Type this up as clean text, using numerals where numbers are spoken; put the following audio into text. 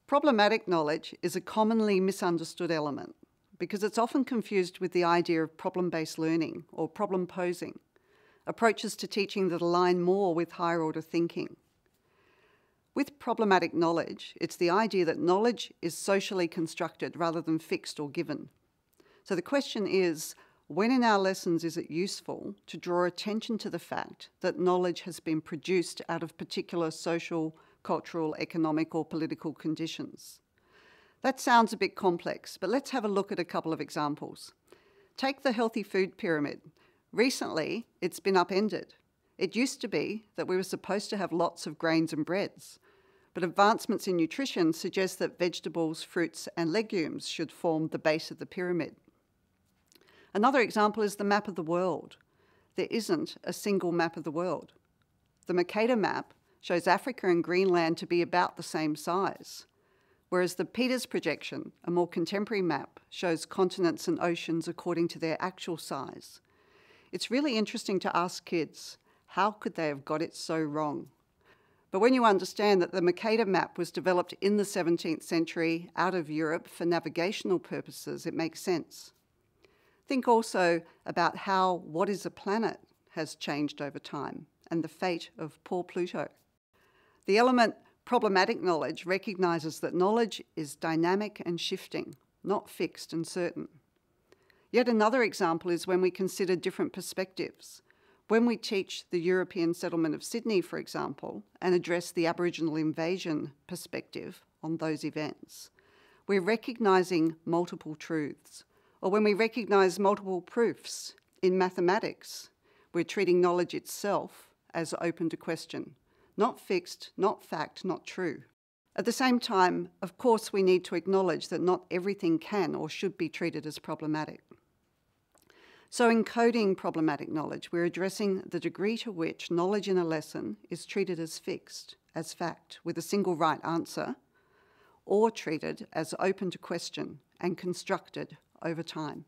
Problematic knowledge is a commonly misunderstood element because it's often confused with the idea of problem-based learning or problem posing, approaches to teaching that align more with higher order thinking. With problematic knowledge, it's the idea that knowledge is socially constructed rather than fixed or given. So the question is, when in our lessons is it useful to draw attention to the fact that knowledge has been produced out of particular social, cultural, economic or political conditions? That sounds a bit complex, but let's have a look at a couple of examples. Take the healthy food pyramid. Recently, it's been upended. It used to be that we were supposed to have lots of grains and breads, but advancements in nutrition suggest that vegetables, fruits and legumes should form the base of the pyramid. Another example is the map of the world. There isn't a single map of the world. The Mercator map shows Africa and Greenland to be about the same size, whereas the Peters projection, a more contemporary map, shows continents and oceans according to their actual size. It's really interesting to ask kids, how could they have got it so wrong? But when you understand that the Mercator map was developed in the 17th century out of Europe for navigational purposes, it makes sense. Think also about how what is a planet has changed over time and the fate of poor Pluto. The element problematic knowledge recognises that knowledge is dynamic and shifting, not fixed and certain. Yet another example is when we consider different perspectives. When we teach the European settlement of Sydney, for example, and address the Aboriginal invasion perspective on those events, we're recognising multiple truths. Or when we recognise multiple proofs in mathematics, we're treating knowledge itself as open to question, not fixed, not fact, not true. At the same time, of course, we need to acknowledge that not everything can or should be treated as problematic. So in coding problematic knowledge, we're addressing the degree to which knowledge in a lesson is treated as fixed, as fact, with a single right answer, or treated as open to question and constructed over time.